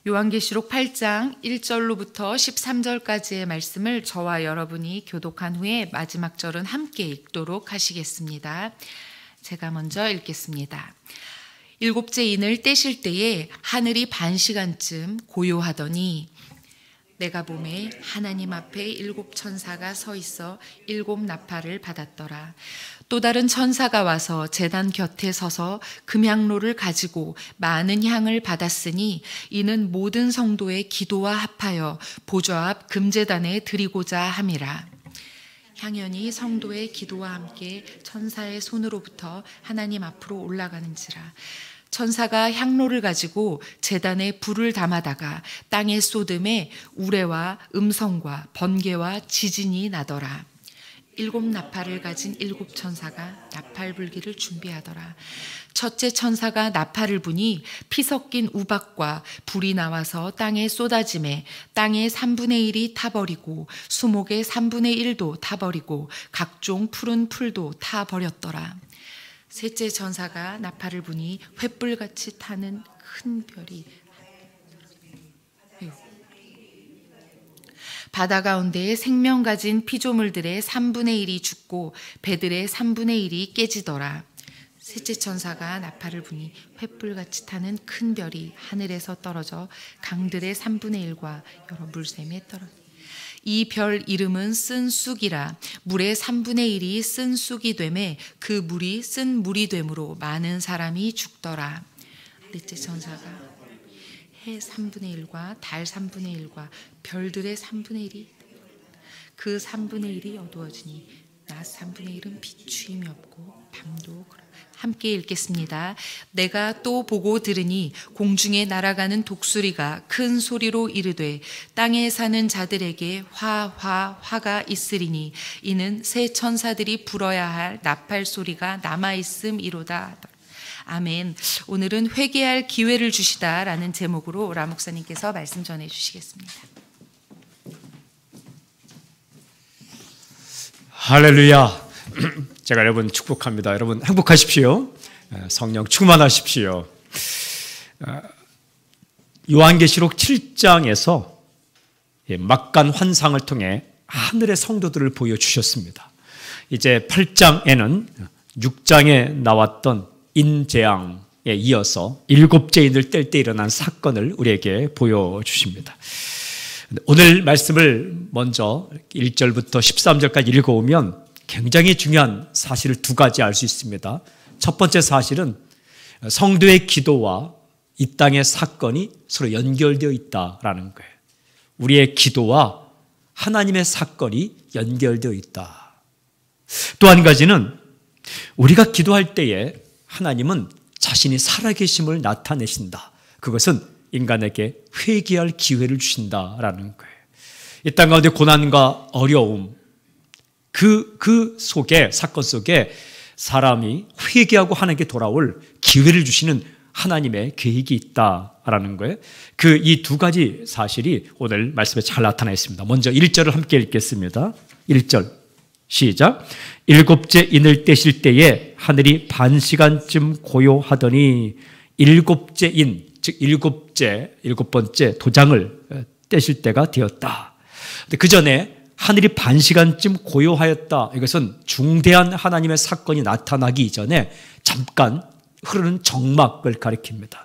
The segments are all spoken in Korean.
요한계시록 8장 1절로부터 13절까지의 말씀을 저와 여러분이 교독한 후에 마지막 절은 함께 읽도록 하시겠습니다. 제가 먼저 읽겠습니다. 일곱째 인을 떼실 때에 하늘이 반 시간쯤 고요하더니 내가 보매 하나님 앞에 일곱 천사가 서 있어 일곱 나팔을 받았더라. 또 다른 천사가 와서 제단 곁에 서서 금향로를 가지고 많은 향을 받았으니 이는 모든 성도의 기도와 합하여 보좌 앞 금제단에 드리고자 함이라. 향연이 성도의 기도와 함께 천사의 손으로부터 하나님 앞으로 올라가는지라. 천사가 향로를 가지고 제단에 불을 담아다가 땅에 쏟음에 우레와 음성과 번개와 지진이 나더라. 일곱 나팔을 가진 일곱 천사가 나팔 불기를 준비하더라. 첫째 천사가 나팔을 부니 피 섞인 우박과 불이 나와서 땅에 쏟아짐에 땅의 3분의 1이 타버리고 수목의 3분의 1도 타버리고 각종 푸른 풀도 타버렸더라. 셋째 천사가 나팔을 부니 횃불같이 타는 큰 별이 바다 가운데에 생명 가진 피조물들의 3분의 1이 죽고 배들의 3분의 1이 깨지더라. 셋째 천사가 나팔을 부니 횃불같이 타는 큰 별이 하늘에서 떨어져 강들의 3분의 1과 여러 물샘에 떨어져 이 별 이름은 쓴 쑥이라. 물의 3분의 1이 쓴 쑥이 되매 그 물이 쓴 물이 되므로 많은 사람이 죽더라. 넷째 천사가 해 3분의 1과 달 3분의 1과 별들의 3분의 1이 그 3분의 1이 어두워지니 낮 3분의 1은 비추임이 없고 밤도 그렇다. 함께 읽겠습니다. 내가 또 보고 들으니 공중에 날아가는 독수리가 큰 소리로 이르되 땅에 사는 자들에게 화가 있으리니 이는 새 천사들이 불어야 할 나팔 소리가 남아있음이로다. 아멘. 오늘은 회개할 기회를 주시다라는 제목으로 라 목사님께서 말씀 전해 주시겠습니다. 할렐루야. 제가 여러분 축복합니다. 여러분 행복하십시오. 성령 충만하십시오. 요한계시록 7장에서 막간 환상을 통해 하늘의 성도들을 보여주셨습니다. 이제 8장에는 6장에 나왔던 인재앙에 이어서 일곱째 인을 뗄 때 일어난 사건을 우리에게 보여주십니다. 오늘 말씀을 먼저 1절부터 13절까지 읽어오면 굉장히 중요한 사실을 두 가지 알 수 있습니다. 첫 번째 사실은 성도의 기도와 이 땅의 사건이 서로 연결되어 있다라는 거예요. 우리의 기도와 하나님의 사건이 연결되어 있다. 또 한 가지는 우리가 기도할 때에 하나님은 자신이 살아계심을 나타내신다. 그것은 인간에게 회개할 기회를 주신다라는 거예요. 이 땅 가운데 고난과 어려움, 그 속에, 사건 속에 사람이 회개하고 하나님께 돌아올 기회를 주시는 하나님의 계획이 있다라는 거예요. 이 두 가지 사실이 오늘 말씀에 잘 나타나 있습니다. 먼저 1절을 함께 읽겠습니다. 1절 시작. 일곱째 인을 떼실 때에 하늘이 반 시간쯤 고요하더니 일곱째 인, 즉 일곱 번째 도장을 떼실 때가 되었다. 그 전에 하늘이 반 시간쯤 고요하였다. 이것은 중대한 하나님의 사건이 나타나기 전에 잠깐 흐르는 정막을 가리킵니다.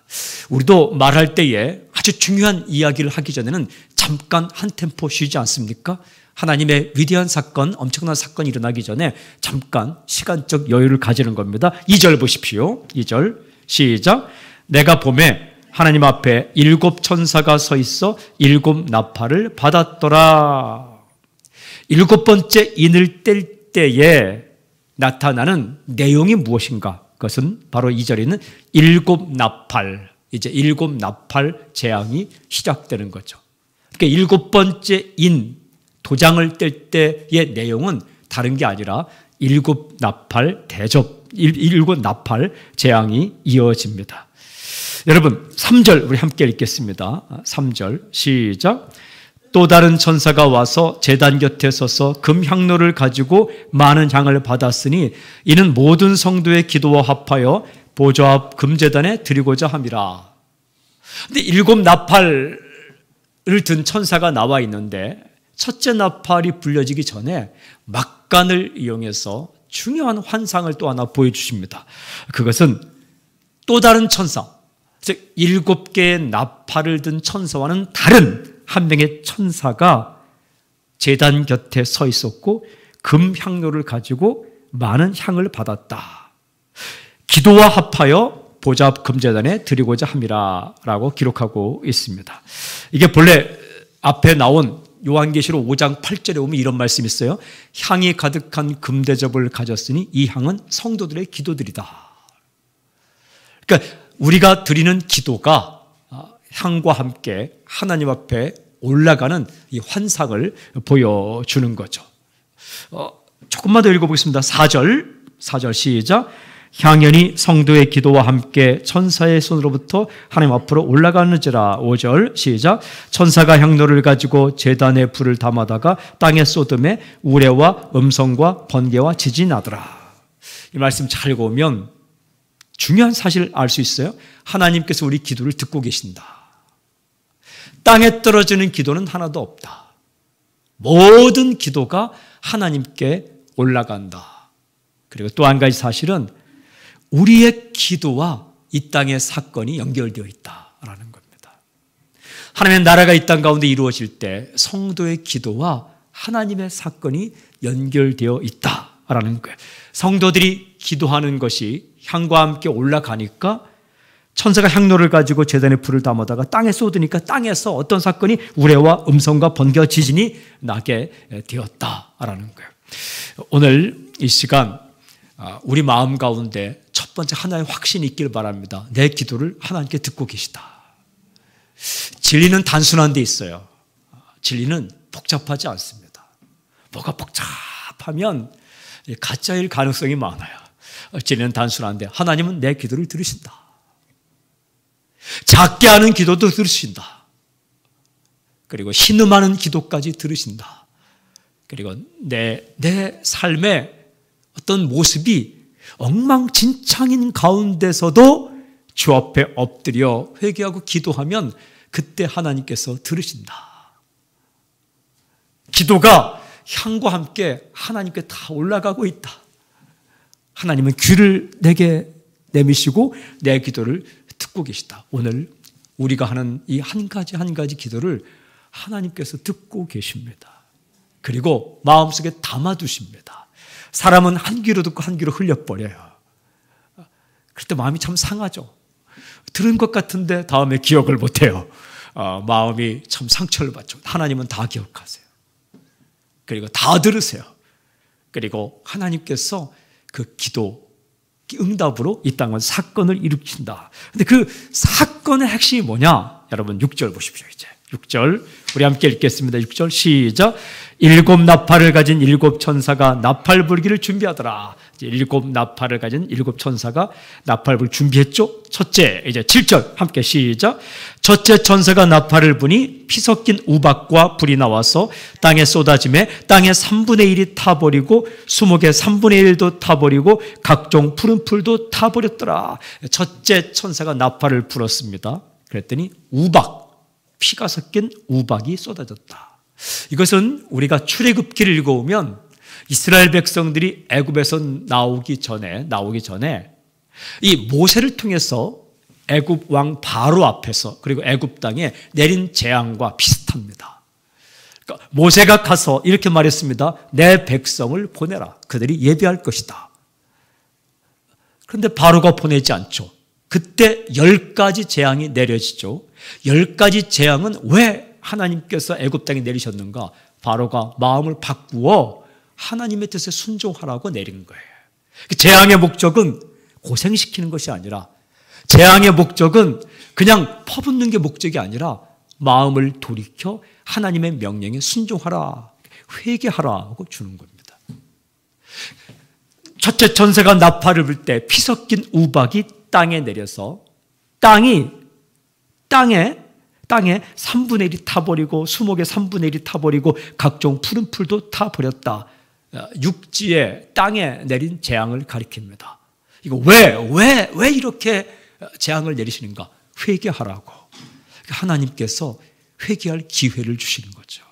우리도 말할 때에 아주 중요한 이야기를 하기 전에는 잠깐 한 템포 쉬지 않습니까? 하나님의 위대한 사건, 엄청난 사건이 일어나기 전에 잠깐 시간적 여유를 가지는 겁니다. 2절 보십시오. 2절 시작. 내가 보매 하나님 앞에 일곱 천사가 서 있어 일곱 나팔을 받았더라. 일곱 번째 인을 뗄 때에 나타나는 내용이 무엇인가? 그것은 바로 2절에 있는 일곱 나팔, 이제 일곱 나팔 재앙이 시작되는 거죠. 그러니까 일곱 번째 인, 도장을 뗄 때의 내용은 다른 게 아니라 일곱 나팔 대접, 일곱 나팔 재앙이 이어집니다. 여러분 3절 우리 함께 읽겠습니다. 3절 시작. 또 다른 천사가 와서 제단 곁에 서서 금향로를 가지고 많은 향을 받았으니 이는 모든 성도의 기도와 합하여 보좌 앞 금제단에 드리고자 함이라. 근데 7 나팔을 든 천사가 나와 있는데 첫째 나팔이 불려지기 전에 막간을 이용해서 중요한 환상을 또 하나 보여주십니다. 그것은 또 다른 천사, 즉 7개의 나팔을 든 천사와는 다른 한 명의 천사가 제단 곁에 서 있었고 금향료를 가지고 많은 향을 받았다. 기도와 합하여 보좌 앞 금제단에 드리고자 함이라 라고 기록하고 있습니다. 이게 본래 앞에 나온 요한계시록 5장 8절에 보면 이런 말씀이 있어요. 향이 가득한 금대접을 가졌으니 이 향은 성도들의 기도들이다. 그러니까 우리가 드리는 기도가 향과 함께 하나님 앞에 올라가는 이 환상을 보여주는 거죠. 조금만 더 읽어보겠습니다. 4절 시작. 향연이 성도의 기도와 함께 천사의 손으로부터 하나님 앞으로 올라가는지라. 5절 시작. 천사가 향로를 가지고 제단에 불을 담아다가 땅에 쏟음에 우레와 음성과 번개와 지진이 나더라. 이 말씀 잘 읽으면 중요한 사실을 알 수 있어요. 하나님께서 우리 기도를 듣고 계신다. 땅에 떨어지는 기도는 하나도 없다. 모든 기도가 하나님께 올라간다. 그리고 또 한 가지 사실은 우리의 기도와 이 땅의 사건이 연결되어 있다라는 겁니다. 하나님의 나라가 이 땅 가운데 이루어질 때 성도의 기도와 하나님의 사건이 연결되어 있다라는 거예요. 성도들이 기도하는 것이 향과 함께 올라가니까 천사가 향로를 가지고 제단에 불을 담아다가 땅에 쏟으니까 땅에서 어떤 사건이 우레와 음성과 번개와 지진이 나게 되었다라는 거예요. 오늘 이 시간 우리 마음 가운데 첫 번째 하나의 확신이 있기를 바랍니다. 내 기도를 하나님께 듣고 계시다. 진리는 단순한 데 있어요. 진리는 복잡하지 않습니다. 뭐가 복잡하면 가짜일 가능성이 많아요. 진리는 단순한데 하나님은 내 기도를 들으신다. 작게 하는 기도도 들으신다. 그리고 신음하는 기도까지 들으신다. 그리고 내 삶의 어떤 모습이 엉망진창인 가운데서도 주 앞에 엎드려 회개하고 기도하면 그때 하나님께서 들으신다. 기도가 향과 함께 하나님께 다 올라가고 있다. 하나님은 귀를 내게 내미시고 내 기도를 듣고 계시다. 오늘 우리가 하는 이 한 가지 한 가지 기도를 하나님께서 듣고 계십니다. 그리고 마음속에 담아두십니다. 사람은 한 귀로 듣고 한 귀로 흘려버려요. 그럴 때 마음이 참 상하죠. 들은 것 같은데 다음에 기억을 못해요. 마음이 참 상처를 받죠. 하나님은 다 기억하세요. 그리고 다 들으세요. 그리고 하나님께서 그 기도 응답으로 이 땅은 사건을 일으킨다. 근데 그 사건의 핵심이 뭐냐? 여러분 6절 보십시오. 이제 6절 우리 함께 읽겠습니다. 6절 시작. 7 나팔을 가진 7 천사가 나팔 불기를 준비하더라. 이제 7 나팔을 가진 7 천사가 나팔 불 준비했죠. 첫째 이제 7절 함께 시작. 첫째 천사가 나팔을 부니 피 섞인 우박과 불이 나와서 땅에 쏟아짐에 땅의 3분의 1이 타버리고 수목의 3분의 1도 타버리고 각종 푸른 풀도 타버렸더라. 첫째 천사가 나팔을 불었습니다. 그랬더니 피가 섞인 우박이 쏟아졌다. 이것은 우리가 출애굽기를 읽어오면 이스라엘 백성들이 애굽에서 나오기 전에 이 모세를 통해서 애굽 왕 바로 앞에서 그리고 애굽 땅에 내린 재앙과 비슷합니다. 그러니까 모세가 가서 이렇게 말했습니다. 내 백성을 보내라. 그들이 예배할 것이다. 그런데 바로가 보내지 않죠. 그때 10가지 재앙이 내려지죠. 10가지 재앙은 왜 하나님께서 애굽 땅에 내리셨는가? 바로가 마음을 바꾸어 하나님의 뜻에 순종하라고 내린 거예요. 재앙의 목적은 고생시키는 것이 아니라, 재앙의 목적은 그냥 퍼붓는 게 목적이 아니라 마음을 돌이켜 하나님의 명령에 순종하라, 회개하라고 주는 겁니다. 첫째 천사가 나팔을 불 때 피 섞인 우박이 땅에 내려서 땅에 3분의 1이 타버리고 수목의 3분의 1이 타버리고 각종 푸른 풀도 타버렸다. 육지에 땅에 내린 재앙을 가리킵니다. 이거 왜 이렇게 재앙을 내리시는가? 회개하라고. 하나님께서 회개할 기회를 주시는 거죠.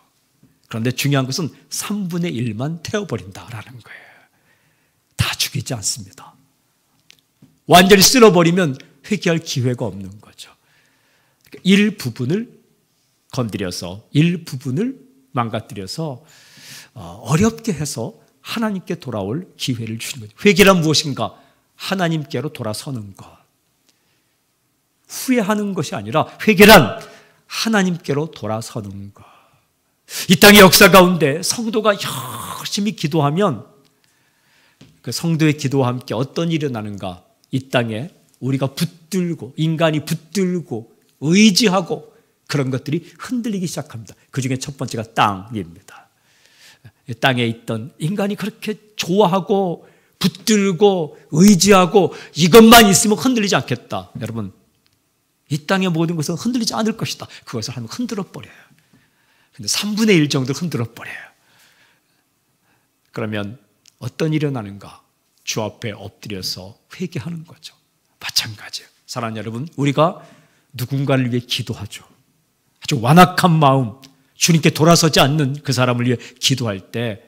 그런데 중요한 것은 3분의 1만 태워버린다라는 거예요. 다 죽이지 않습니다. 완전히 쓸어버리면 회개할 기회가 없는 거죠. 일부분을 건드려서, 일부분을 망가뜨려서 어렵게 해서 하나님께 돌아올 기회를 주시는 거죠. 회개란 무엇인가? 하나님께로 돌아서는 것. 후회하는 것이 아니라 회개란 하나님께로 돌아서는 것. 이 땅의 역사 가운데 성도가 열심히 기도하면 그 성도의 기도와 함께 어떤 일이 일어나는가? 이 땅에 우리가 붙들고, 인간이 붙들고 의지하고 그런 것들이 흔들리기 시작합니다. 그 중에 첫 번째가 땅입니다. 땅에 있던 인간이 그렇게 좋아하고 붙들고 의지하고 이것만 있으면 흔들리지 않겠다. 여러분, 이 땅의 모든 것은 흔들리지 않을 것이다. 그것을 하면 흔들어 버려요. 근데 3분의 1 정도 흔들어 버려요. 그러면 어떤 일이 일어나는가? 주 앞에 엎드려서 회개하는 거죠. 마찬가지예요. 사랑하는 여러분, 우리가 누군가를 위해 기도하죠. 아주 완악한 마음, 주님께 돌아서지 않는 그 사람을 위해 기도할 때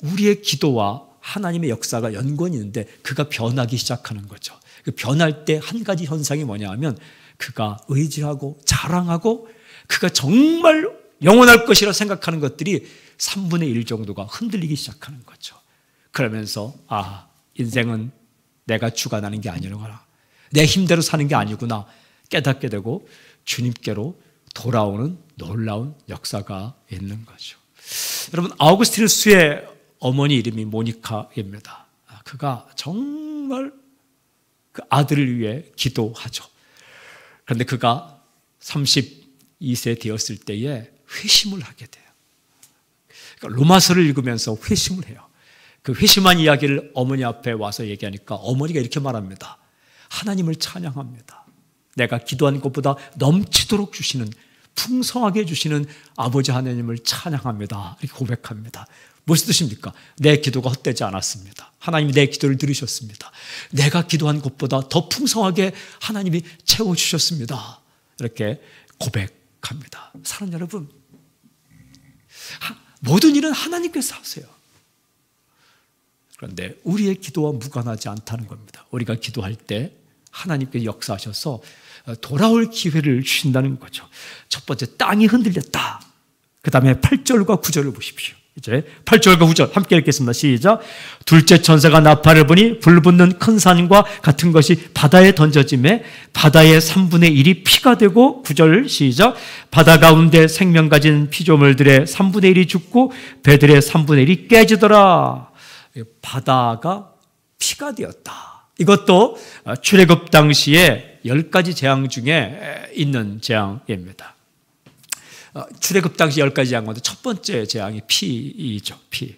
우리의 기도와 하나님의 역사가 연관이 있는데 그가 변하기 시작하는 거죠. 그 변할 때 한 가지 현상이 뭐냐 하면 그가 의지하고 자랑하고 그가 정말 영원할 것이라 생각하는 것들이 3분의 1 정도가 흔들리기 시작하는 거죠. 그러면서 인생은 내가 주관하는 게 아니구나, 내 힘대로 사는 게 아니구나 깨닫게 되고 주님께로 돌아오는 놀라운 역사가 있는 거죠. 여러분, 아우구스티누스의 어머니 이름이 모니카입니다. 그가 정말 그 아들을 위해 기도하죠. 그런데 그가 32세 되었을 때에 회심을 하게 돼요. 그러니까 로마서를 읽으면서 회심을 해요. 그 회심한 이야기를 어머니 앞에 와서 얘기하니까 어머니가 이렇게 말합니다. 하나님을 찬양합니다. 내가 기도한 것보다 넘치도록 주시는, 풍성하게 주시는 아버지 하나님을 찬양합니다. 이렇게 고백합니다. 무슨 뜻입니까? 내 기도가 헛되지 않았습니다. 하나님이 내 기도를 들으셨습니다. 내가 기도한 것보다 더 풍성하게 하나님이 채워주셨습니다. 이렇게 고백합니다. 사랑하는 여러분, 모든 일은 하나님께서 하세요. 그런데 우리의 기도와 무관하지 않다는 겁니다. 우리가 기도할 때 하나님께서 역사하셔서 돌아올 기회를 주신다는 거죠. 첫 번째, 땅이 흔들렸다. 그 다음에 8절과 9절을 보십시오. 이제 8절과 9절 함께 읽겠습니다. 시작. 둘째 천사가 나팔을 부니 불붙는 큰 산과 같은 것이 바다에 던져짐에 바다의 3분의 1이 피가 되고, 9절 시작. 바다 가운데 생명 가진 피조물들의 3분의 1이 죽고 배들의 3분의 1이 깨지더라. 바다가 피가 되었다. 이것도 출애굽 당시에 10가지 재앙 중에 있는 재앙입니다. 출애굽 당시 10가지 재앙 가운데 첫 번째 재앙이 피이죠. 피.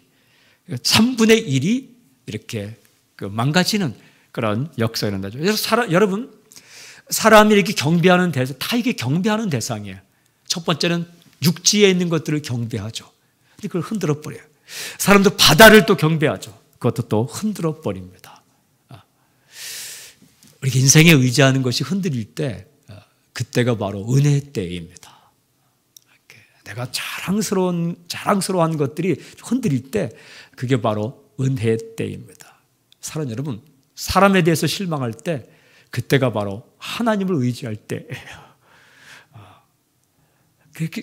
3분의 1이 이렇게 망가지는 그런 역사가 일어나죠. 여러분, 사람이 이렇게 경배하는 대상, 다 이게 경배하는 대상이에요. 첫 번째는 육지에 있는 것들을 경배하죠. 근데 그걸 흔들어 버려요. 사람도 바다를 또 경배하죠. 그것도 또 흔들어 버립니다. 우리 인생에 의지하는 것이 흔들릴 때 그때가 바로 은혜의 때입니다. 내가 자랑스러운 것들이 흔들릴 때 그게 바로 은혜의 때입니다. 사랑하는 여러분, 사람에 대해서 실망할 때 그때가 바로 하나님을 의지할 때예요.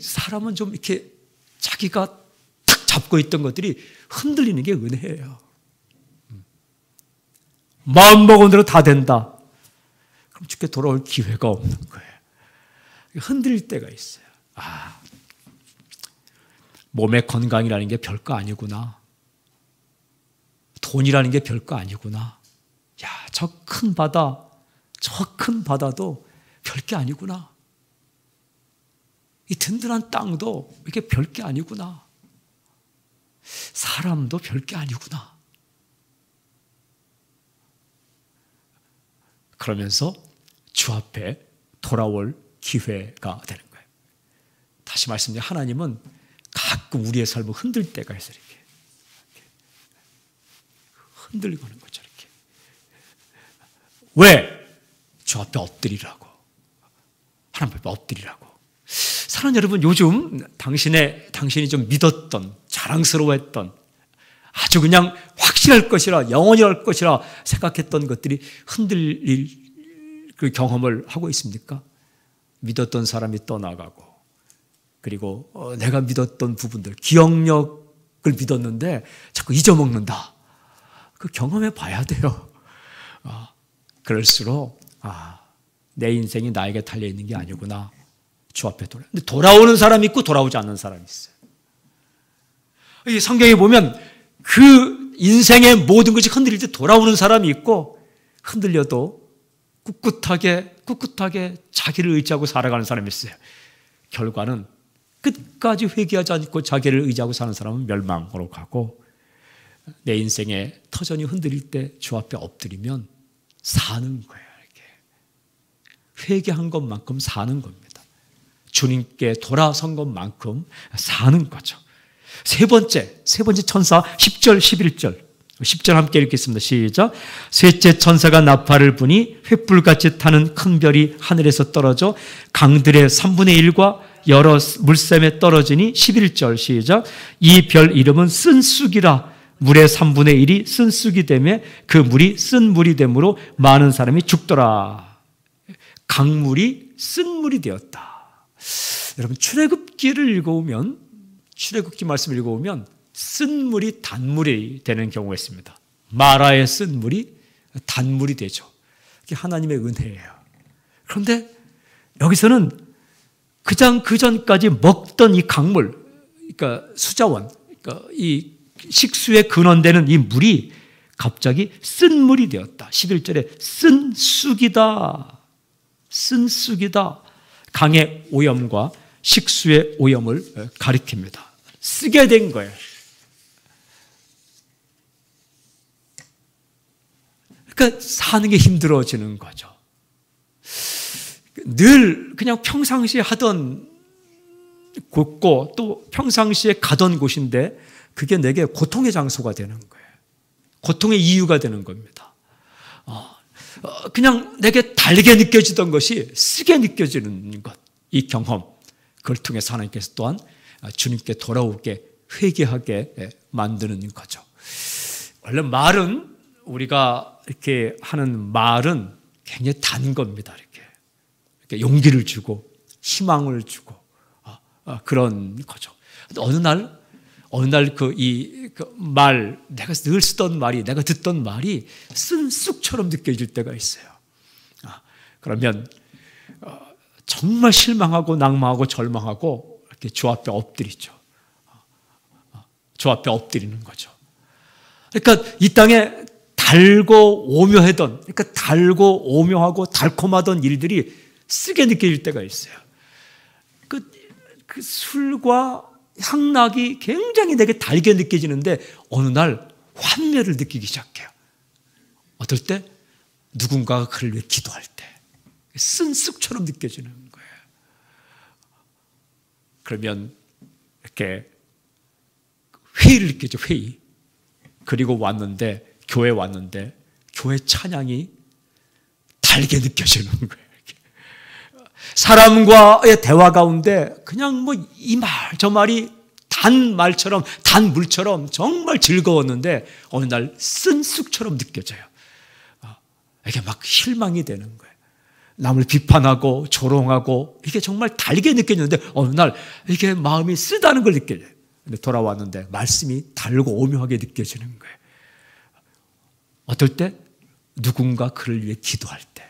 사람은 좀 이렇게 자기가 탁 잡고 있던 것들이 흔들리는 게 은혜예요. 마음먹은 대로 다 된다. 그럼 주께 돌아올 기회가 없는 거예요. 흔들릴 때가 있어요. 몸의 건강이라는 게 별거 아니구나. 돈이라는 게 별거 아니구나. 야, 저 큰 바다도 별게 아니구나. 이 든든한 땅도 이게 별게 아니구나. 사람도 별게 아니구나. 그러면서 주 앞에 돌아올 기회가 되는 거예요. 다시 말씀드리면 하나님은 가끔 우리의 삶을 흔들 때가 있어요. 이렇게 흔들리고 하는 거죠. 이렇게. 왜? 주 앞에 엎드리라고. 하나님 앞에 엎드리라고. 사랑하는 여러분, 요즘 당신이 좀 믿었던, 자랑스러워했던, 아주 그냥 확실할 것이라, 영원히 할 것이라 생각했던 것들이 흔들릴 그 경험을 하고 있습니까? 믿었던 사람이 떠나가고, 그리고 내가 믿었던 부분들, 기억력을 믿었는데 자꾸 잊어먹는다. 그 경험해 봐야 돼요. 그럴수록 내 인생이 나에게 달려있는 게 아니구나. 주 앞에 근데 돌아오는 사람이 있고 돌아오지 않는 사람이 있어요. 이 성경에 보면 그 인생의 모든 것이 흔들릴 때 돌아오는 사람이 있고, 흔들려도 꿋꿋하게 자기를 의지하고 살아가는 사람이 있어요. 결과는 끝까지 회개하지 않고 자기를 의지하고 사는 사람은 멸망으로 가고, 내 인생의 터전이 흔들릴 때 주 앞에 엎드리면 사는 거예요. 이렇게 회개한 것만큼 사는 겁니다. 주님께 돌아선 것만큼 사는 거죠. 세 번째 천사 10절 11절 10절 함께 읽겠습니다. 시작. 셋째 천사가 나팔을 부니 횃불같이 타는 큰 별이 하늘에서 떨어져 강들의 3분의 1과 여러 물샘에 떨어지니 11절 시작. 이 별 이름은 쓴쑥이라. 물의 3분의 1이 쓴쑥이 되며 그 물이 쓴 물이 되므로 많은 사람이 죽더라. 강물이 쓴 물이 되었다. 여러분, 출애굽기를 읽어오면, 출애굽기 말씀을 읽어오면 쓴 물이 단물이 되는 경우가 있습니다. 마라의 쓴 물이 단물이 되죠. 그게 하나님의 은혜예요. 그런데 여기서는 그 전까지 먹던 이 강물, 그러니까 수자원, 그러니까 이 식수의 근원되는 이 물이 갑자기 쓴 물이 되었다. 11절에 쓴 쑥이다. 쓴 쑥이다. 강의 오염과 식수의 오염을 가리킵니다. 쓰게 된 거예요. 그러니까 사는 게 힘들어지는 거죠. 늘 그냥 평상시에 하던 곳고 또 평상시에 가던 곳인데 그게 내게 고통의 장소가 되는 거예요. 고통의 이유가 되는 겁니다. 그냥 내게 달게 느껴지던 것이 쓰게 느껴지는 것, 이 경험, 그걸 통해서 하나님께서 또한 주님께 돌아오게 회개하게 만드는 거죠. 원래 말은, 우리가 이렇게 하는 말은 굉장히 단 겁니다. 이렇게 용기를 주고 희망을 주고 그런 거죠. 어느 날 그 말, 내가 늘 쓰던 말이, 내가 듣던 말이 쓴 쑥처럼 느껴질 때가 있어요. 그러면 정말 실망하고 낭망하고 절망하고 이렇게 주 앞에 엎드리죠. 주 앞에 엎드리는 거죠. 그러니까 이 땅에 달고 오묘하던, 그러니까 달고 오묘하고 달콤하던 일들이 쓰게 느껴질 때가 있어요. 그 술과 향락이 굉장히 내게 달게 느껴지는데 어느 날 환멸을 느끼기 시작해요. 어떨 때? 누군가가 그를 위해 기도할 때 쓴 쑥처럼 느껴지는 거예요. 그러면 이렇게 회의를 느끼죠. 회의. 그리고 교회 왔는데 교회 찬양이 달게 느껴지는 거예요. 사람과의 대화 가운데 그냥 이 말 저 말이 단 말처럼, 단 물처럼 정말 즐거웠는데 어느 날 쓴 쑥처럼 느껴져요. 이게 막 실망이 되는 거예요. 남을 비판하고 조롱하고 이게 정말 달게 느껴지는데 어느 날 이게 마음이 쓰다는 걸 느껴져요. 근데 돌아왔는데 말씀이 달고 오묘하게 느껴지는 거예요. 어떨 때? 누군가 그를 위해 기도할 때.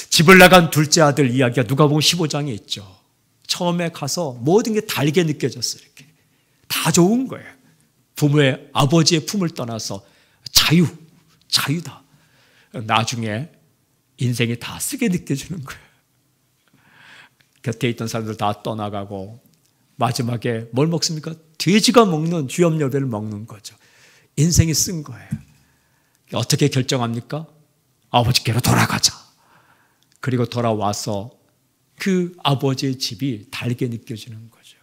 집을 나간 둘째 아들 이야기가 누가복음 15장에 있죠. 처음에 가서 모든 게 달게 느껴졌어요. 이렇게 다 좋은 거예요. 부모의, 아버지의 품을 떠나서 자유다. 나중에 인생이 다 쓰게 느껴지는 거예요. 곁에 있던 사람들 다 떠나가고 마지막에 뭘 먹습니까? 돼지가 먹는 쥐염려배를 먹는 거죠. 인생이 쓴 거예요. 어떻게 결정합니까? 아버지께로 돌아가자. 그리고 돌아와서 그 아버지의 집이 달게 느껴지는 거죠.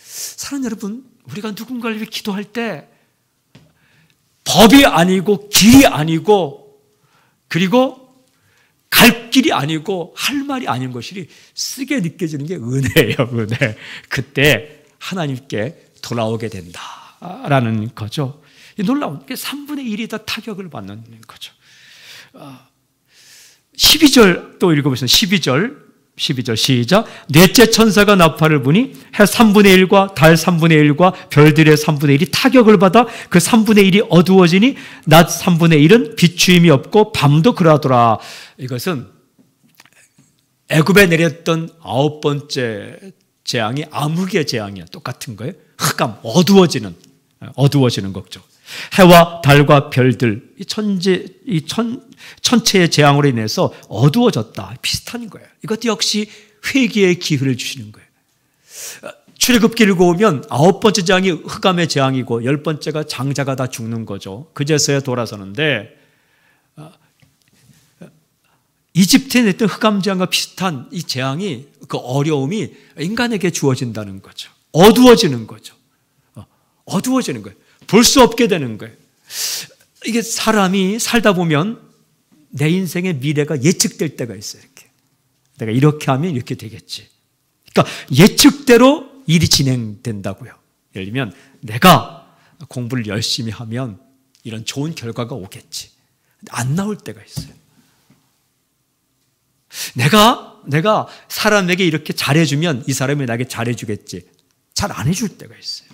사랑하는 여러분, 우리가 누군가를 위해 기도할 때 법이 아니고 길이 아니고 그리고 갈 길이 아니고 할 말이 아닌 것이 쓰게 느껴지는 게 은혜예요, 은혜. 그때 하나님께 돌아오게 된다라는 거죠. 놀라운 게 3분의 1이 다 타격을 받는 거죠. 12절 또 읽어보시면 12절 시작. 넷째 천사가 나팔을 부니 해 3분의 1과 달 3분의 1과 별들의 3분의 1이 타격을 받아 그 3분의 1이 어두워지니 낮 3분의 1은 비추임이 없고 밤도 그러하더라. 이것은 애굽에 내렸던 9번째 재앙이 암흑의 재앙이야. 똑같은 거예요. 흑암, 어두워지는 거죠. 해와 달과 별들, 천체의 재앙으로 인해서 어두워졌다. 비슷한 거예요. 이것도 역시 회개의 기회를 주시는 거예요. 출애굽기 읽어보면 9번째 재앙이 흑암의 재앙이고 10번째가 장자가 다 죽는 거죠. 그제서야 돌아서는데 이집트에 냈던 흑암 재앙과 비슷한 이 재앙이, 그 어려움이 인간에게 주어진다는 거죠. 어두워지는 거죠. 어두워지는 거예요. 볼 수 없게 되는 거예요. 이게 사람이 살다 보면 내 인생의 미래가 예측될 때가 있어요. 이렇게. 내가 이렇게 하면 이렇게 되겠지. 그러니까 예측대로 일이 진행된다고요. 예를 들면 내가 공부를 열심히 하면 이런 좋은 결과가 오겠지. 안 나올 때가 있어요. 내가 사람에게 이렇게 잘해주면 이 사람이 나에게 잘해주겠지. 잘 안 해줄 때가 있어요.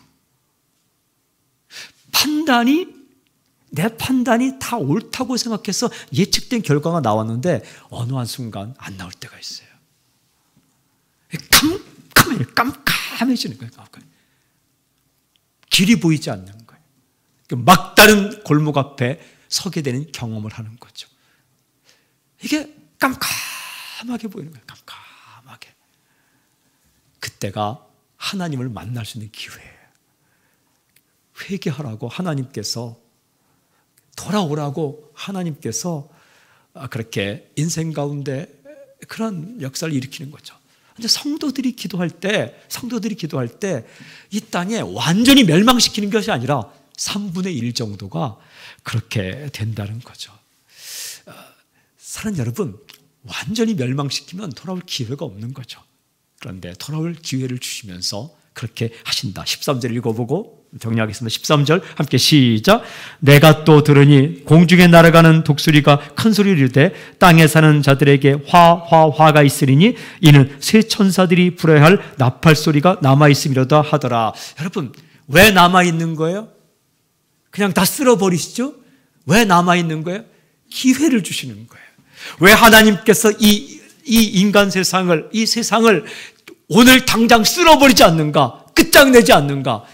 내 판단이 다 옳다고 생각해서 예측된 결과가 나왔는데 어느 한순간 안 나올 때가 있어요. 깜깜해지는 거예요. 길이 보이지 않는 거예요. 막다른 골목 앞에 서게 되는 경험을 하는 거죠. 이게 깜깜하게 보이는 거예요. 깜깜하게. 그때가 하나님을 만날 수 있는 기회예요. 회개하라고 하나님께서, 돌아오라고 하나님께서 그렇게 인생 가운데 그런 역사를 일으키는 거죠. 근데 성도들이 기도할 때 이 땅에 완전히 멸망시키는 것이 아니라 3분의 1 정도가 그렇게 된다는 거죠. 사랑하는 여러분, 완전히 멸망시키면 돌아올 기회가 없는 거죠. 그런데 돌아올 기회를 주시면서 그렇게 하신다. 13절 읽어보고 정리하겠습니다. 13절 함께 시작. 내가 또 들으니 공중에 날아가는 독수리가 큰 소리를 이르되 땅에 사는 자들에게 화가 있으리니 이는 새 천사들이 불어야 할 나팔 소리가 남아있음이로다 하더라. 여러분, 왜 남아있는 거예요? 그냥 다 쓸어버리시죠? 왜 남아있는 거예요? 기회를 주시는 거예요. 왜 하나님께서 이 인간 세상을, 이 세상을 오늘 당장 쓸어버리지 않는가? 끝장내지 않는가?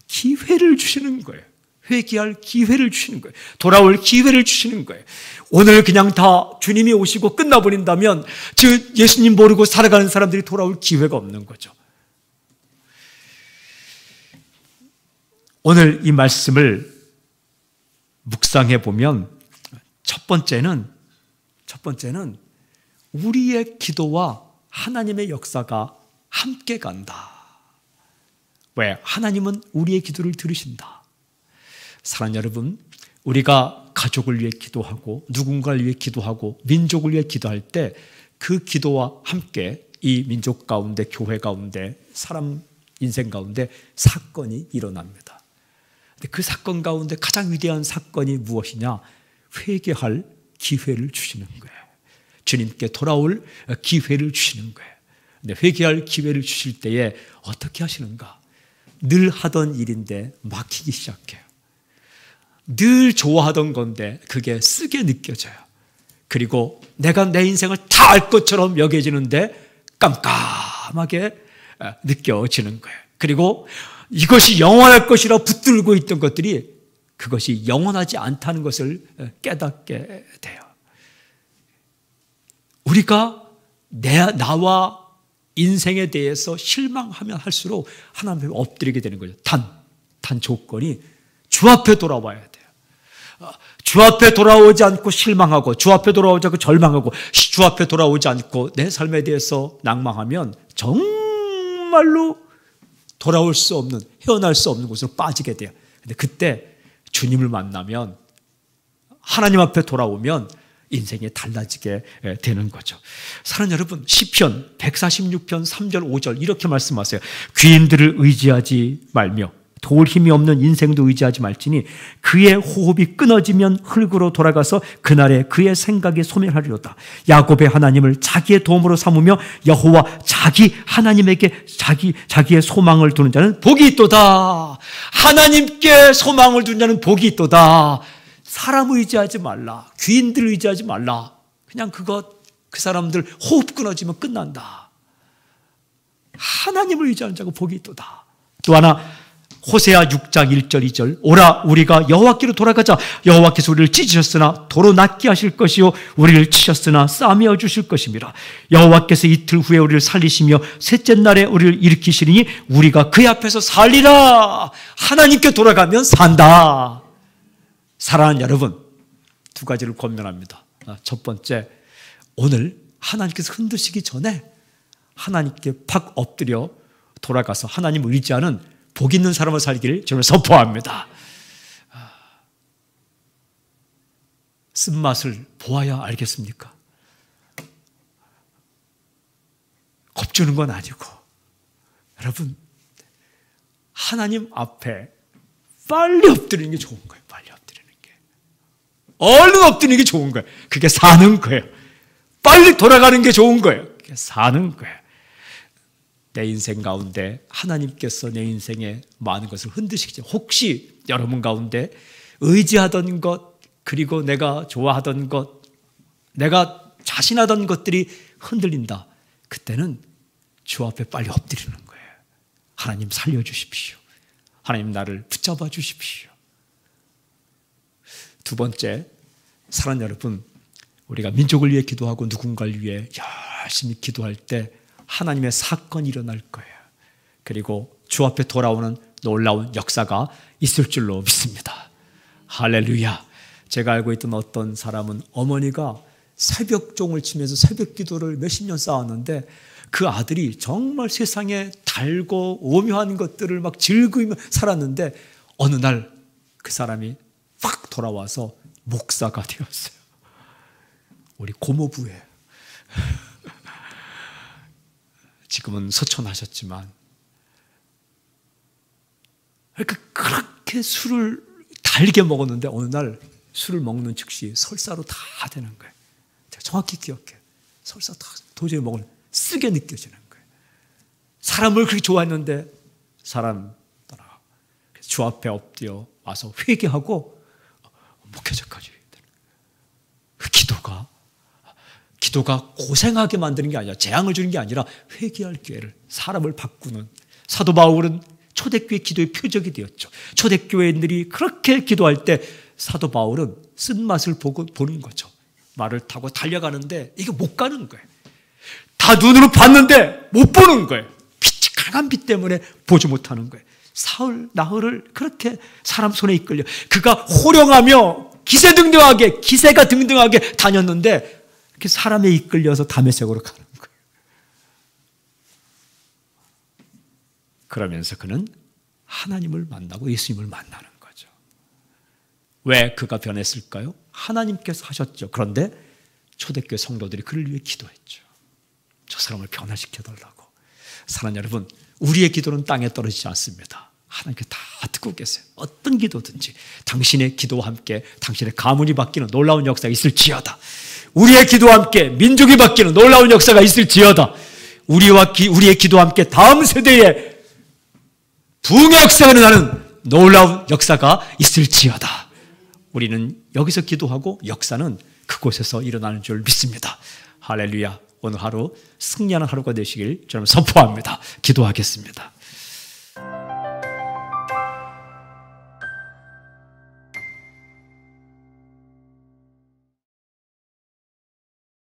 기회를 주시는 거예요. 회개할 기회를 주시는 거예요. 돌아올 기회를 주시는 거예요. 오늘 그냥 다 주님이 오시고 끝나버린다면 예수님 모르고 살아가는 사람들이 돌아올 기회가 없는 거죠. 오늘 이 말씀을 묵상해 보면 첫 번째는 우리의 기도와 하나님의 역사가 함께 간다. 왜? 하나님은 우리의 기도를 들으신다. 사랑하는 여러분, 우리가 가족을 위해 기도하고 누군가를 위해 기도하고 민족을 위해 기도할 때 그 기도와 함께 이 민족 가운데, 교회 가운데, 사람 인생 가운데 사건이 일어납니다. 근데 그 사건 가운데 가장 위대한 사건이 무엇이냐? 회개할 기회를 주시는 거예요. 주님께 돌아올 기회를 주시는 거예요. 근데 회개할 기회를 주실 때에 어떻게 하시는가? 늘 하던 일인데 막히기 시작해요. 늘 좋아하던 건데 그게 쓰게 느껴져요. 그리고 내가 내 인생을 다 알 것처럼 여겨지는데 깜깜하게 느껴지는 거예요. 그리고 이것이 영원할 것이라 붙들고 있던 것들이 그것이 영원하지 않다는 것을 깨닫게 돼요. 우리가 나와 인생에 대해서 실망하면 할수록 하나님 앞에 엎드리게 되는 거죠. 단 조건이 주 앞에 돌아와야 돼요. 주 앞에 돌아오지 않고 실망하고 주 앞에 돌아오지 않고 절망하고 주 앞에 돌아오지 않고 내 삶에 대해서 낭망하면 정말로 돌아올 수 없는, 헤어날 수 없는 곳으로 빠지게 돼요. 근데 그때 주님을 만나면, 하나님 앞에 돌아오면 인생이 달라지게 되는 거죠. 사랑하는 여러분, 시편 146편 3절 5절 이렇게 말씀하세요. 귀인들을 의지하지 말며 도울 힘이 없는 인생도 의지하지 말지니 그의 호흡이 끊어지면 흙으로 돌아가서 그날에 그의 생각이 소멸하리로다. 야곱의 하나님을 자기의 도움으로 삼으며 여호와 자기 하나님에게 자기의 소망을 두는 자는 복이 있도다. 하나님께 소망을 두는 자는 복이 있도다. 사람 의지하지 말라. 귀인들 의지하지 말라. 그냥 그 사람들 호흡 끊어지면 끝난다. 하나님을 의지하는 자가 복이 있도다. 또 하나 호세아 6장 1절 2절 오라 우리가 여호와께로 돌아가자. 여호와께서 우리를 찢으셨으나 도로 낫게 하실 것이요 우리를 치셨으나 싸매어 주실 것입니다. 여호와께서 이틀 후에 우리를 살리시며 셋째 날에 우리를 일으키시리니 우리가 그의 앞에서 살리라. 하나님께 돌아가면 산다. 사랑하는 여러분, 두 가지를 권면합니다. 첫 번째, 오늘 하나님께서 흔드시기 전에 하나님께 팍 엎드려 돌아가서 하나님을 의지하는 복 있는 사람을 살기를 저는 선포합니다. 쓴맛을 보아야 알겠습니까? 겁주는 건 아니고, 여러분, 하나님 앞에 빨리 엎드리는 게 좋은 거예요. 빨리 엎드리는 게. 얼른 엎드리는 게 좋은 거예요. 그게 사는 거예요. 빨리 돌아가는 게 좋은 거예요. 그게 사는 거예요. 내 인생 가운데 하나님께서 내 인생에 많은 것을 흔드시겠죠. 혹시 여러분 가운데 의지하던 것, 그리고 내가 좋아하던 것, 내가 자신하던 것들이 흔들린다. 그때는 주 앞에 빨리 엎드리는 거예요. 하나님 살려주십시오. 하나님 나를 붙잡아 주십시오. 두 번째, 사랑하는 여러분, 우리가 민족을 위해 기도하고 누군가를 위해 열심히 기도할 때 하나님의 사건이 일어날 거예요. 그리고 주 앞에 돌아오는 놀라운 역사가 있을 줄로 믿습니다. 할렐루야. 제가 알고 있던 어떤 사람은 어머니가 새벽종을 치면서 새벽 기도를 몇십 년 쌓았는데 그 아들이 정말 세상에 달고 오묘한 것들을 막 즐기며 살았는데 어느 날 그 사람이 팍 돌아와서 목사가 되었어요. 우리 고모부예요. 지금은 서천하셨지만, 그러니까 그렇게 술을 달게 먹었는데 어느 날 술을 먹는 즉시 설사로 다 되는 거예요. 제가 정확히 기억해요. 설사 다 도저히 쓰게 느껴지는 거예요. 사람을 그렇게 좋아했는데 사람 떠나가. 주 앞에 엎드려 와서 회개하고 목회자까지 되는 거예요. 기도가 고생하게 만드는 게 아니라, 재앙을 주는 게 아니라 회개할 기회를, 사람을 바꾸는. 사도 바울은 초대교회 기도의 표적이 되었죠. 초대교회인들이 그렇게 기도할 때 사도 바울은 쓴맛을 보는 거죠. 말을 타고 달려가는데 이게 못 가는 거예요. 다 눈으로 봤는데 못 보는 거예요. 빛이 강한 빛 때문에 보지 못하는 거예요. 사울, 나흘을 그렇게 사람 손에 이끌려 그가 호령하며 기세가 등등하게 다녔는데 이렇게 사람에 이끌려서 다메섹으로 가는 거예요. 그러면서 그는 하나님을 만나고 예수님을 만나는 거죠. 왜 그가 변했을까요? 하나님께서 하셨죠. 그런데 초대교회 성도들이 그를 위해 기도했죠. 저 사람을 변화시켜달라고. 사랑하는 여러분, 우리의 기도는 땅에 떨어지지 않습니다. 하나님께 다 듣고 계세요. 어떤 기도든지 당신의 기도와 함께 당신의 가문이 바뀌는 놀라운 역사가 있을지어다. 우리의 기도와 함께 민족이 바뀌는 놀라운 역사가 있을지어다. 우리의 기도와 함께 다음 세대에 부흥의 역사가 일어나는 놀라운 역사가 있을지어다. 우리는 여기서 기도하고 역사는 그곳에서 일어나는 줄 믿습니다. 할렐루야. 오늘 하루 승리하는 하루가 되시길 저는 선포합니다. 기도하겠습니다.